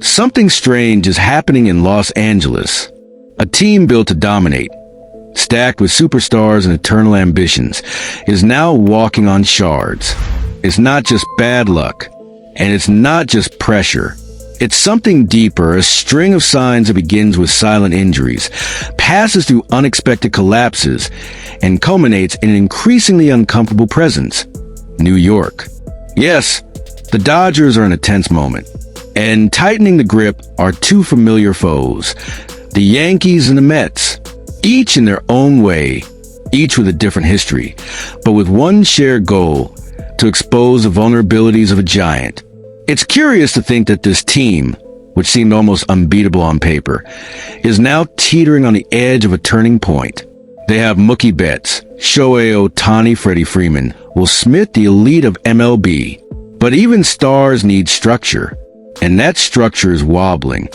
Something strange is happening in Los Angeles. A team built to dominate, stacked with superstars and eternal ambitions, is now walking on shards. It's not just bad luck, and it's not just pressure. It's something deeper, a string of signs that begins with silent injuries, passes through unexpected collapses, and culminates in an increasingly uncomfortable presence. New York. Yes, the Dodgers are in a tense moment, and tightening the grip are two familiar foes, the Yankees and the Mets, each in their own way, each with a different history, but with one shared goal: to expose the vulnerabilities of a giant. It's curious to think that this team, which seemed almost unbeatable on paper, is now teetering on the edge of a turning point. They have Mookie Betts, Shohei, Ohtani, Freddie Freeman, Will Smith, the elite of MLB. But even stars need structure, and that structure is wobbling.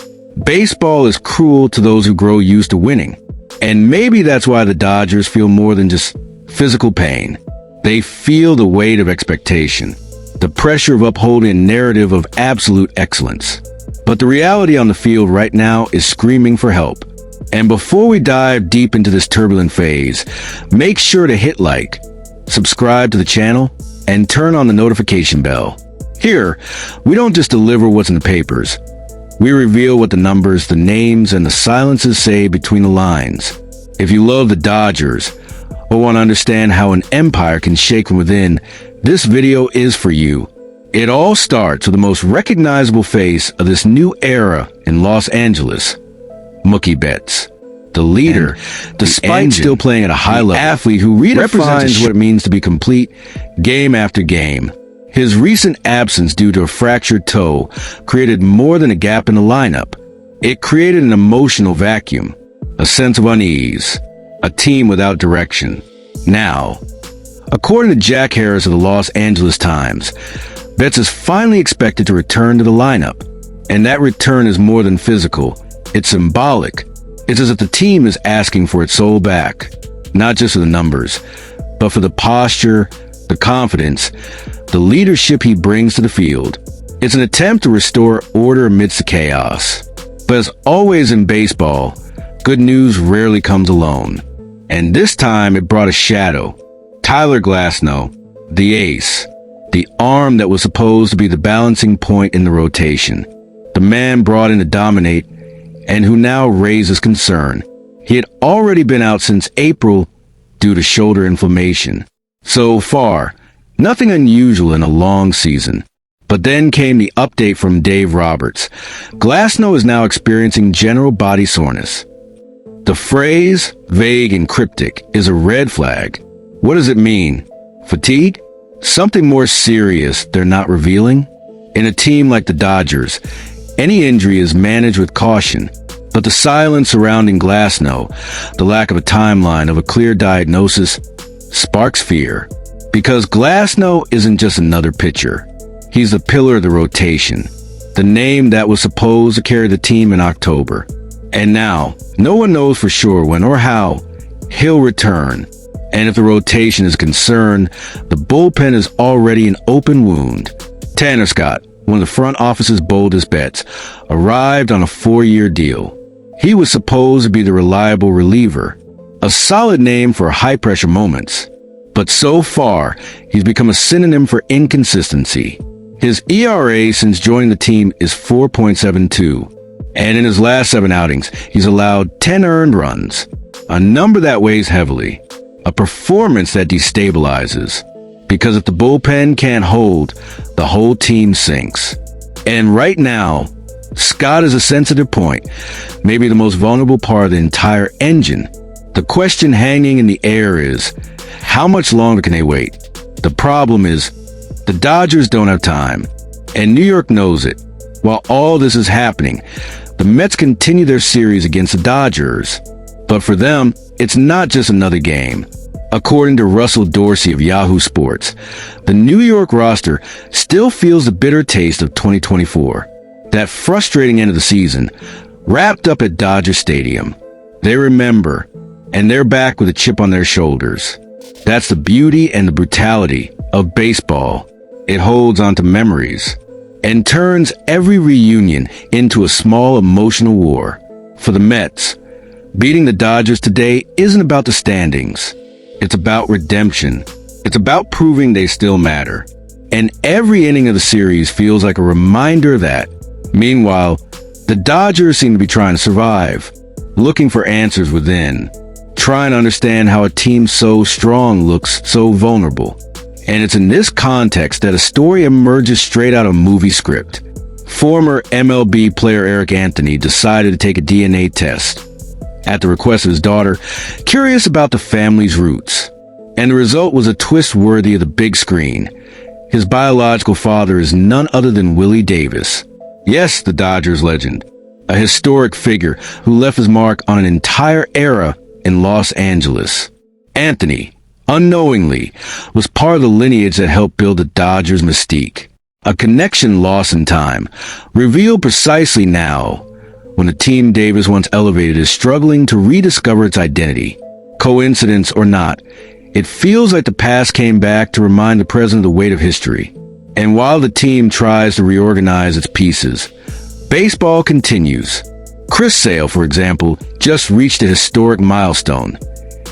Baseball is cruel to those who grow used to winning. And maybe that's why the Dodgers feel more than just physical pain. They feel the weight of expectation, the pressure of upholding a narrative of absolute excellence. But the reality on the field right now is screaming for help. And before we dive deep into this turbulent phase, make sure to hit like, subscribe to the channel, and turn on the notification bell. Here, we don't just deliver what's in the papers. We reveal what the numbers, the names, and the silences say between the lines. If you love the Dodgers, or want to understand how an empire can shake from within, this video is for you. It all starts with the most recognizable face of this new era in Los Angeles, Mookie Betts. The leader, despite still playing at a high level, athlete who redefines what it means to be complete game after game. His recent absence due to a fractured toe created more than a gap in the lineup. It created an emotional vacuum, a sense of unease, a team without direction. Now, according to Jack Harris of the Los Angeles Times, Betts is finally expected to return to the lineup. And that return is more than physical. It's symbolic. It's as if the team is asking for its soul back, not just for the numbers, but for the posture, the confidence, the leadership he brings to the field. It's an attempt to restore order amidst the chaos. But as always in baseball, good news rarely comes alone. And this time it brought a shadow. Tyler Glasnow, the ace, the arm that was supposed to be the balancing point in the rotation, the man brought in to dominate, and who now raises concern. He had already been out since April due to shoulder inflammation. So far, nothing unusual in a long season. But then came the update from Dave Roberts. Glasnow is now experiencing general body soreness. The phrase, vague and cryptic, is a red flag. What does it mean? Fatigue? Something more serious they're not revealing? In a team like the Dodgers, any injury is managed with caution. But the silence surrounding Glasnow, the lack of a timeline of a clear diagnosis, sparks fear. Because Glasnow isn't just another pitcher. He's the pillar of the rotation, the name that was supposed to carry the team in October. And now, no one knows for sure when or how he'll return. And if the rotation is concerned, the bullpen is already an open wound. Tanner Scott, one of the front office's boldest bets, arrived on a 4-year deal. He was supposed to be the reliable reliever, a solid name for high-pressure moments. But so far, he's become a synonym for inconsistency. His ERA since joining the team is 4.72. And in his last 7 outings, he's allowed 10 earned runs, a number that weighs heavily, a performance that destabilizes. Because if the bullpen can't hold, the whole team sinks. And right now, Scott is a sensitive point, maybe the most vulnerable part of the entire engine. The question hanging in the air is, how much longer can they wait? The problem is, the Dodgers don't have time, and New York knows it. While all this is happening, the Mets continue their series against the Dodgers. But for them, it's not just another game. According to Russell Dorsey of Yahoo Sports, the New York roster still feels the bitter taste of 2024. That frustrating end of the season, wrapped up at Dodger Stadium. They remember, and they're back with a chip on their shoulders. That's the beauty and the brutality of baseball. It holds onto memories. and turns every reunion into a small emotional war. For the Mets, beating the Dodgers today isn't about the standings. It's about redemption. It's about proving they still matter. And every inning of the series feels like a reminder of that. Meanwhile, the Dodgers seem to be trying to survive, looking for answers within, trying to understand how a team so strong looks so vulnerable. And it's in this context that a story emerges straight out of a movie script. Former MLB player Eric Anthony decided to take a DNA test at the request of his daughter, curious about the family's roots. And the result was a twist worthy of the big screen. His biological father is none other than Willie Davis. Yes, the Dodgers legend, a historic figure who left his mark on an entire era in Los Angeles. Anthony, unknowingly, was part of the lineage that helped build the Dodgers' mystique. A connection lost in time, revealed precisely now, when the team Davis once elevated is struggling to rediscover its identity. Coincidence or not, it feels like the past came back to remind the present of the weight of history. And while the team tries to reorganize its pieces, baseball continues. Chris Sale, for example, just reached a historic milestone.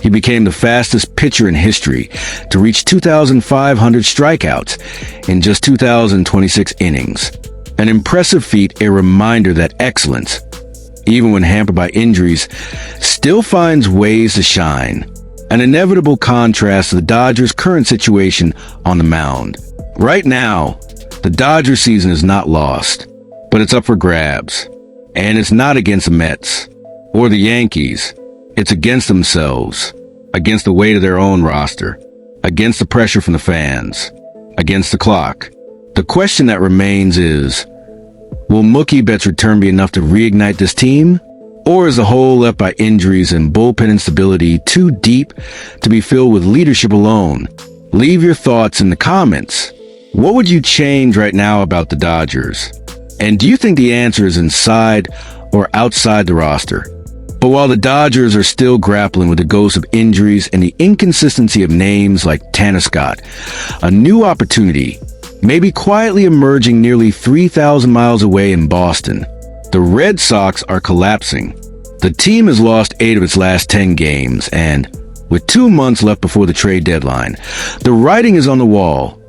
He became the fastest pitcher in history to reach 2,500 strikeouts in just 2,026 innings. An impressive feat, a reminder that excellence, even when hampered by injuries, still finds ways to shine. An inevitable contrast to the Dodgers' current situation on the mound. Right now, the Dodgers season is not lost, but it's up for grabs. And it's not against the Mets or the Yankees. It's against themselves, against the weight of their own roster, against the pressure from the fans, against the clock. The question that remains is, will Mookie Betts' return be enough to reignite this team? Or is the hole left by injuries and bullpen instability too deep to be filled with leadership alone? Leave your thoughts in the comments. What would you change right now about the Dodgers? And do you think the answer is inside or outside the roster? But while the Dodgers are still grappling with the ghosts of injuries and the inconsistency of names like Tanner Scott, a new opportunity may be quietly emerging nearly 3,000 miles away in Boston. The Red Sox are collapsing. The team has lost 8 of its last 10 games, and with 2 months left before the trade deadline, the writing is on the wall.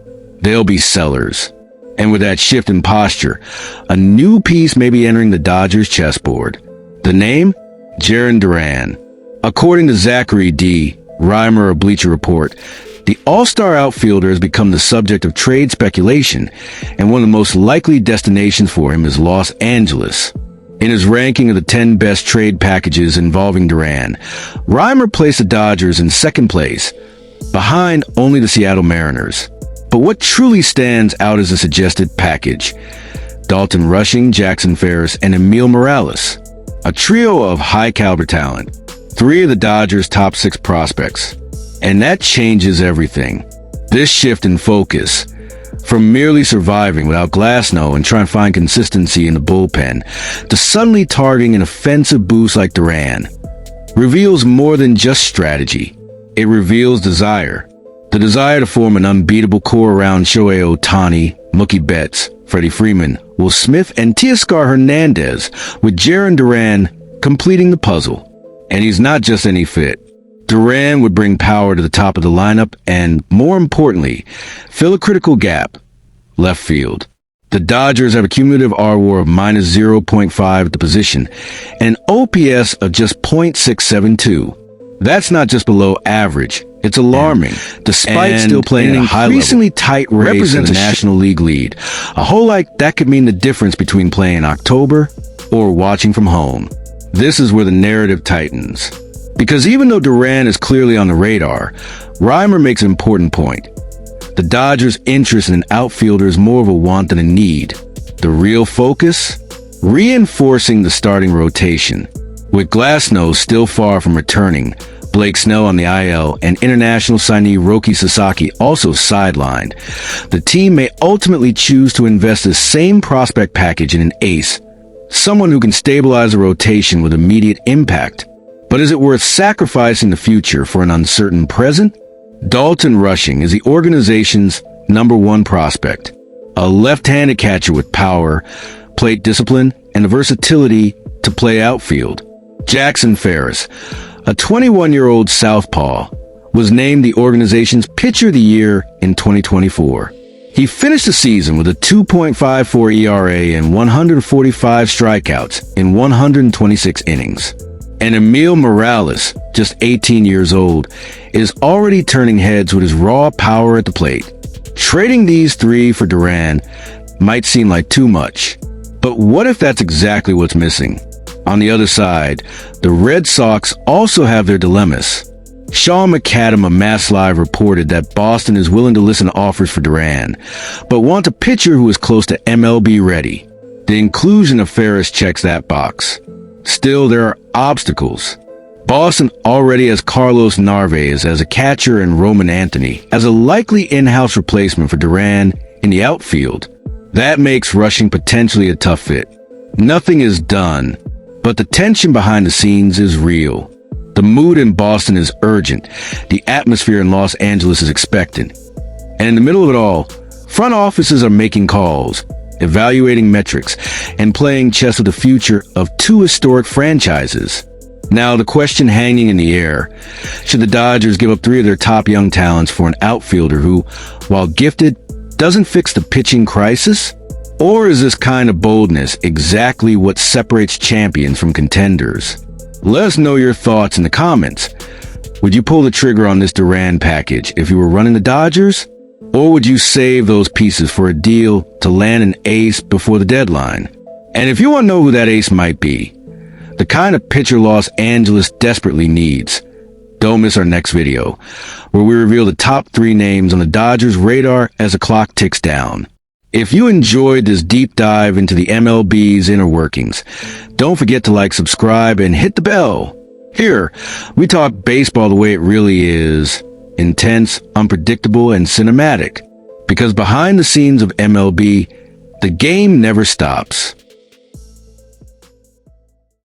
They'll be sellers. And with that shift in posture, a new piece may be entering the Dodgers chessboard. The name? Jarren Duran. According to Zachary D. Reimer of Bleacher Report, the all-star outfielder has become the subject of trade speculation, and one of the most likely destinations for him is Los Angeles. In his ranking of the 10 best trade packages involving Duran, Reimer placed the Dodgers in second place, behind only the Seattle Mariners. But what truly stands out is the suggested package: Dalton Rushing, Jackson Ferris, and Emil Morales, a trio of high-caliber talent, 3 of the Dodgers' top 6 prospects. And that changes everything. This shift in focus, from merely surviving without Glasnow and trying to find consistency in the bullpen, to suddenly targeting an offensive boost like Duran, reveals more than just strategy. It reveals desire. The desire to form an unbeatable core around Shohei Ohtani, Mookie Betts, Freddie Freeman, Will Smith, and Teoscar Hernandez, with Jarren Duran completing the puzzle. And he's not just any fit. Duran would bring power to the top of the lineup and, more importantly, fill a critical gap: left field. The Dodgers have a cumulative R-WAR of minus 0.5 at the position, and an OPS of just .672. That's not just below average. It's alarming. Despite still playing at a high level, increasingly tight race represents a National League lead. A hole like that could mean the difference between playing in October or watching from home. This is where the narrative tightens. Because even though Duran is clearly on the radar, Reimer makes an important point. The Dodgers' interest in an outfielder is more of a want than a need. The real focus? Reinforcing the starting rotation. With Glasnow still far from returning, Blake Snell on the IL, and international signee Roki Sasaki also sidelined, the team may ultimately choose to invest the same prospect package in an ace, someone who can stabilize the rotation with immediate impact. But is it worth sacrificing the future for an uncertain present? Dalton Rushing is the organization's #1 prospect, a left-handed catcher with power, plate discipline, and the versatility to play outfield. Jackson Ferris, a 21-year-old southpaw, was named the organization's Pitcher of the Year in 2024. He finished the season with a 2.54 ERA and 145 strikeouts in 126 innings. And Emil Morales, just 18 years old, is already turning heads with his raw power at the plate. Trading these three for Duran might seem like too much, but what if that's exactly what's missing? On the other side, the Red Sox also have their dilemmas. Sean McAdam of Mass Live reported that Boston is willing to listen to offers for Duran, but wants a pitcher who is close to MLB ready. The inclusion of Ferris checks that box. Still, there are obstacles. Boston already has Carlos Narvaez as a catcher and Roman Anthony as a likely in-house replacement for Duran in the outfield. That makes rushing potentially a tough fit. Nothing is done, but the tension behind the scenes is real. The mood in Boston is urgent. The atmosphere in Los Angeles is expectant. And in the middle of it all, front offices are making calls, evaluating metrics, and playing chess with the future of two historic franchises. Now, the question hanging in the air, should the Dodgers give up three of their top young talents for an outfielder who, while gifted, doesn't fix the pitching crisis? Or is this kind of boldness exactly what separates champions from contenders? Let us know your thoughts in the comments. Would you pull the trigger on this Duran package if you were running the Dodgers? Or would you save those pieces for a deal to land an ace before the deadline? And if you want to know who that ace might be, the kind of pitcher Los Angeles desperately needs, don't miss our next video, where we reveal the top 3 names on the Dodgers' radar as the clock ticks down. If you enjoyed this deep dive into the MLB's inner workings, don't forget to like, subscribe, and hit the bell. Here, we talk baseball the way it really is, intense, unpredictable, and cinematic. Because behind the scenes of MLB, the game never stops.